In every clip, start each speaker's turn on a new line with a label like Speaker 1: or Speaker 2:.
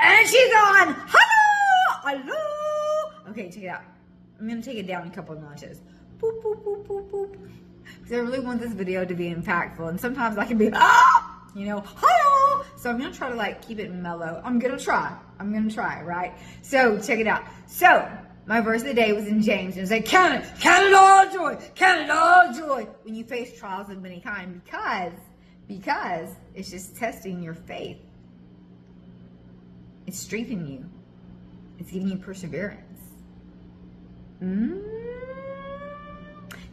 Speaker 1: And she's on. Hello. Okay, check it out. I'm going to take it down a couple of notches. Boop, boop, boop, boop, boop. Because I really want this video to be impactful. And sometimes I can be, hello. So I'm going to try to like keep it mellow. I'm going to try, right? So check it out. So my verse of the day was in James. And it was like, count it all joy when you face trials of many kind. Because it's just testing your faith. It's strengthening you. It's giving you perseverance.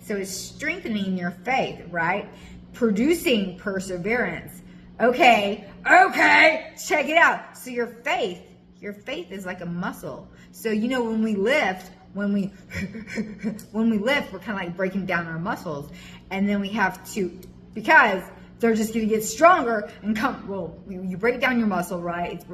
Speaker 1: So it's strengthening your faith, right? Producing perseverance. Okay, check it out. So your faith is like a muscle. So you know when we lift, when we lift, we're kind of like breaking down our muscles, and then we have to, because they're just going to get stronger and you break down your muscle, right?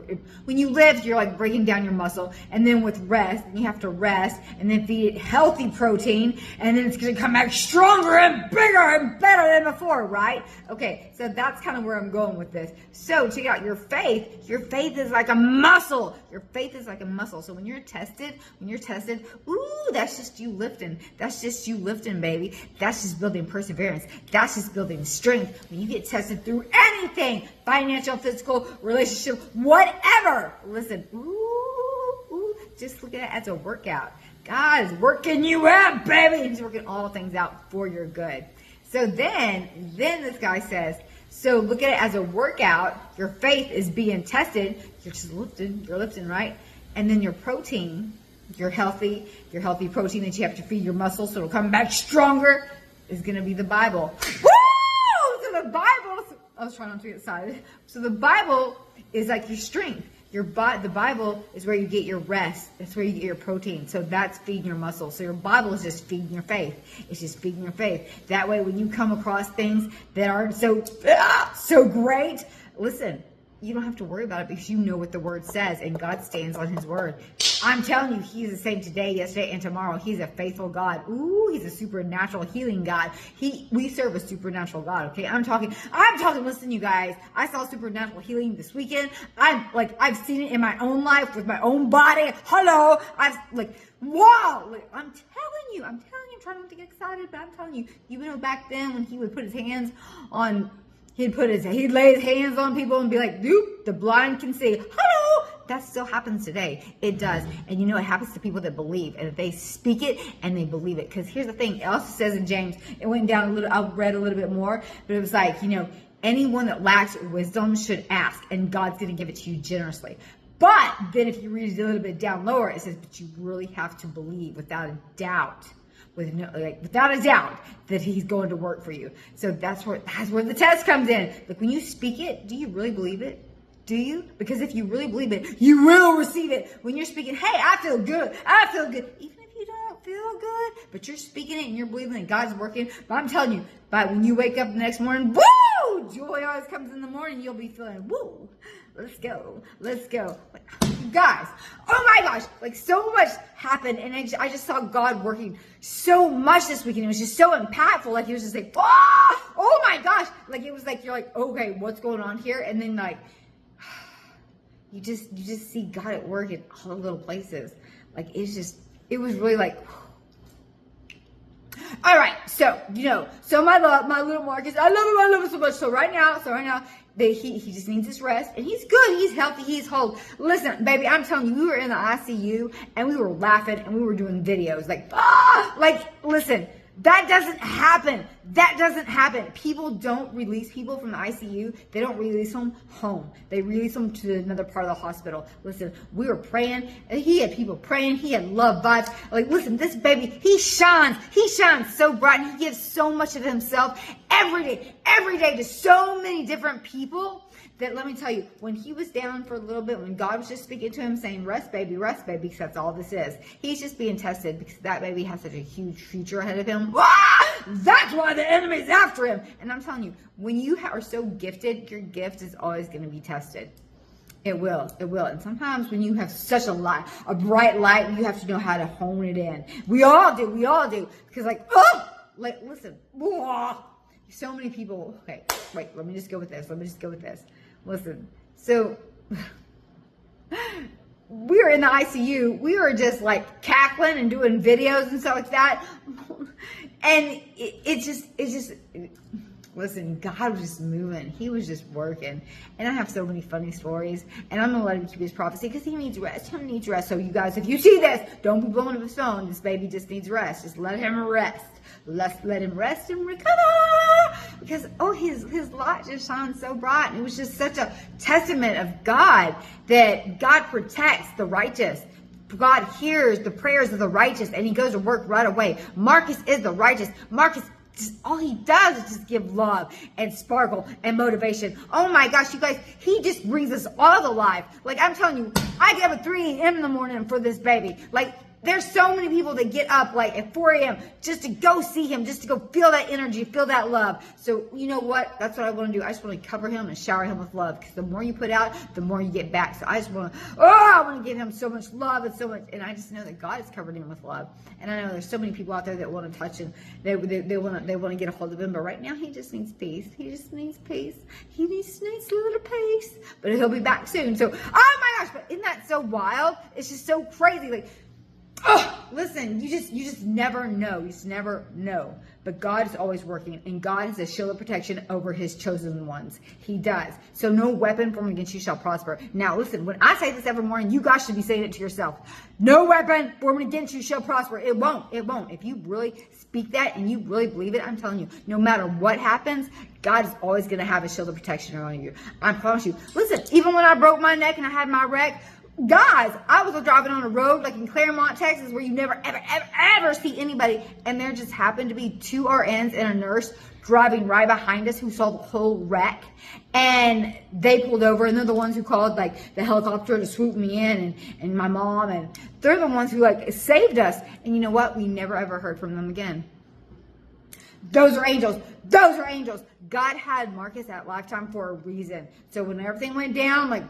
Speaker 1: When you lift, you're like breaking down your muscle. And then with rest, you have to rest and then feed it healthy protein. And then it's going to come back stronger and bigger and better than before, right? Okay, so that's kind of where I'm going with this. So check out your faith. Your faith is like a muscle. Your faith is like a muscle. So when you're tested, ooh, that's just you lifting. That's just you lifting, baby. That's just building perseverance. That's just building strength. When you get tested through anything, financial, physical, relationship, whatever. Listen, just look at it as a workout. God is working you out, baby. He's working all things out for your good. So then this guy says, so look at it as a workout. Your faith is being tested. You're just lifting, right? And then your protein, your healthy protein that you have to feed your muscles so it'll come back stronger, is going to be the Bible. Woo! So the Bible, I was trying not to get excited. So the Bible is like your strength. The Bible is where you get your rest. That's where you get your protein. So that's feeding your muscles. So your Bible is just feeding your faith. It's just feeding your faith. That way, when you come across things that aren't so great, listen, you don't have to worry about it because you know what the word says and God stands on his word. I'm telling you, he's the same today, yesterday, and tomorrow. He's a faithful God. Ooh, he's a supernatural healing God. We serve a supernatural God, okay? I'm talking, listen, you guys, I saw supernatural healing this weekend. I've seen it in my own life with my own body. Hello. Wow. I'm telling you, I'm trying not to get excited, but I'm telling you, even though back then when he would put his hands on, he'd lay his hands on people and be like, "Doop, the blind can see." Hello. That still happens today. It does. And you know, it happens to people that believe and that they speak it and they believe it. Because here's the thing. It also says in James, it went down a little, I read a little bit more, but it was like, you know, anyone that lacks wisdom should ask and God's going to give it to you generously. But then if you read it a little bit down lower, it says, but you really have to believe without a doubt. Without a doubt that he's going to work for you. So that's where the test comes in. Like when you speak it, do you really believe it? Do you? Because if you really believe it, you will receive it. When you're speaking, hey, I feel good. Even if you don't feel good, but you're speaking it and you're believing that God's working. But I'm telling you, but when you wake up the next morning, woo! Joy always comes in the morning. You'll be feeling, woo! Let's go. You guys, oh my gosh, like so much happened, and I just saw God working so much this weekend. It was just so impactful. Like, it was just like, oh my gosh. Like, it was like, you're like, okay, what's going on here? And then like, you just see God at work in all the little places. Like, it was really like, all right. So, my little Marcus, I love him so much. So right now, he just needs his rest, and he's good. He's healthy. He's whole. Listen, baby, I'm telling you, we were in the ICU and we were laughing and we were doing videos listen, that doesn't happen. People don't release people from the ICU. They don't release them home. They release them to another part of the hospital. Listen, we were praying. He had people praying. He had love vibes. Like, listen, this baby, he shines so bright. And he gives so much of himself every day to so many different people. That, let me tell you, when he was down for a little bit, when God was just speaking to him saying, rest baby, because that's all this is. He's just being tested because that baby has such a huge future ahead of him. That's why the enemy's after him. And I'm telling you, when you are so gifted, your gift is always going to be tested. It will. And sometimes when you have such a bright light, you have to know how to hone it in. We all do. Because listen, so many people, okay, wait, let me just go with this. Listen, so were in the ICU, we were just like cackling and doing videos and stuff like that. And it's just, listen, God was just moving. He was just working. And I have so many funny stories. And I'm going to let him keep his prophecy because he needs rest. He needs rest. So you guys, if you see this, don't be blowing up his phone. This baby just needs rest. Just let him rest. Let him rest and recover. Because, his light just shines so bright. And it was just such a testament of God that God protects the righteous. God hears the prayers of the righteous and he goes to work right away. Marcus is the righteous. Marcus, all he does is just give love and sparkle and motivation. Oh my gosh, you guys, he just brings us all to life. Like, I'm telling you, I get up at 3 a.m. in the morning for this baby. Like, there's so many people that get up like at 4 a.m. just to go see him, just to go feel that energy, feel that love. So you know what? That's what I want to do. I just want to cover him and shower him with love, because the more you put out, the more you get back. So I just want to, I want to give him so much love and so much, and I just know that God has covered him with love. And I know there's so many people out there that want to touch him. They want to get a hold of him, but right now he just needs peace. He just needs peace. He needs a little peace, but he'll be back soon. So, oh my gosh, but isn't that so wild? It's just so crazy. Like, listen, you just never know. You just never know. But God is always working, and God has a shield of protection over his chosen ones. He does. So no weapon formed against you shall prosper. Now listen, when I say this every morning, you guys should be saying it to yourself. No weapon formed against you shall prosper. It won't. It won't. If you really speak that and you really believe it, I'm telling you, no matter what happens, God is always going to have a shield of protection around you. I promise you. Listen, even when I broke my neck and I had my wreck, guys, I was driving on a road like in Claremont, Texas, where you never, ever see anybody. And there just happened to be 2 RNs and a nurse driving right behind us who saw the whole wreck. And they pulled over, and they're the ones who called like the helicopter to swoop me in, and my mom. And they're the ones who like saved us. And you know what? We never ever heard from them again. Those are angels. Those are angels. God had Marcus at Lifetime for a reason. So when everything went down, like,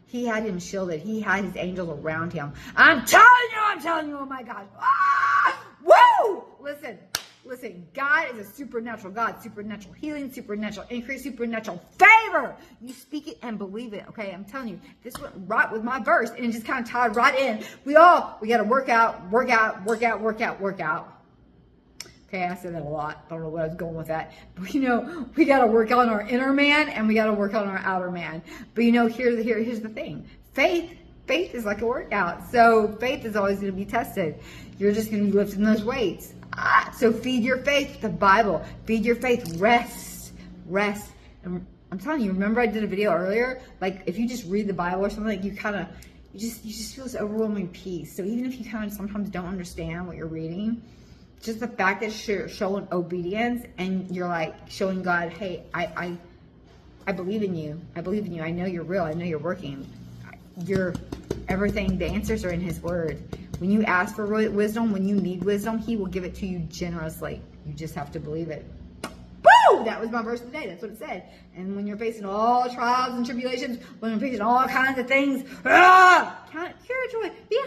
Speaker 1: he had him shielded. He had his angels around him. I'm telling you, oh my God. Woo! Listen, God is a supernatural God. Supernatural healing, supernatural increase, supernatural favor. You speak it and believe it, okay? I'm telling you, this went right with my verse, and it just kind of tied right in. We got to work out. Okay, I said that a lot. Don't know where I was going with that. But we got to work on our inner man, and we got to work on our outer man. But here's the thing. Faith is like a workout. So faith is always going to be tested. You're just going to be lifting those weights. So feed your faith with the Bible. Feed your faith. Rest. And I'm telling you, remember I did a video earlier? Like, if you just read the Bible or something, like you just feel this overwhelming peace. So even if you kind of sometimes don't understand what you're reading, just the fact that you're showing obedience and you're like showing God, hey, I believe in you. I believe in you. I know you're real. I know you're working. You're everything. The answers are in his word. When you ask for wisdom, when you need wisdom, he will give it to you generously. You just have to believe it. Woo! That was my verse of the day. That's what it said. And when you're facing all trials and tribulations, when you're facing all kinds of things, count pure joy. Be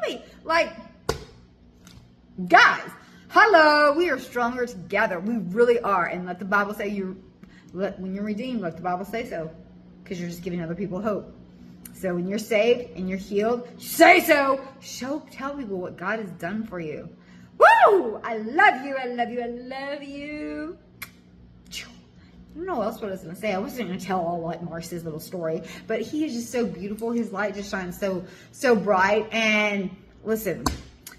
Speaker 1: happy. Like, guys, hello, we are stronger together. We really are. And let the Bible say when you're redeemed, let the Bible say so, because you're just giving other people hope. So when you're saved and you're healed, say so. Tell people what God has done for you. Woo! I love you. I don't know what else I was going to say. I wasn't going to tell all like Marcus's little story, but he is just so beautiful. His light just shines so bright. And listen,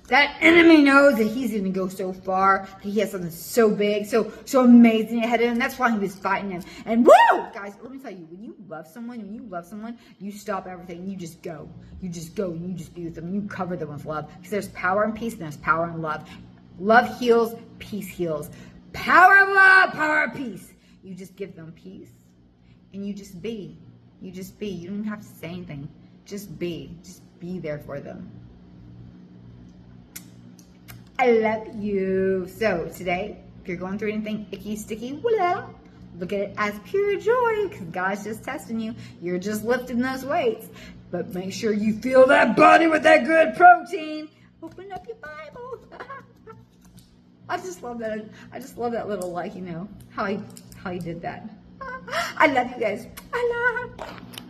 Speaker 1: that enemy knows that he's going to go so far, that he has something so big, so amazing ahead of him. That's why he was fighting him. And woo! Guys, let me tell you, when you love someone, you stop everything. You just go. And you just be with them. You cover them with love. Because there's power in peace and there's power in love. Love heals, peace heals. Power of love, power of peace. You just give them peace. And you just be. You don't even have to say anything. Just be. Just be there for them. I love you. So today, if you're going through anything icky, sticky, well, look at it as pure joy, because God's just testing you. You're just lifting those weights. But make sure you fill that body with that good protein. Open up your Bible. I just love that. I just love that little, like, how he did that. I love you guys. I love.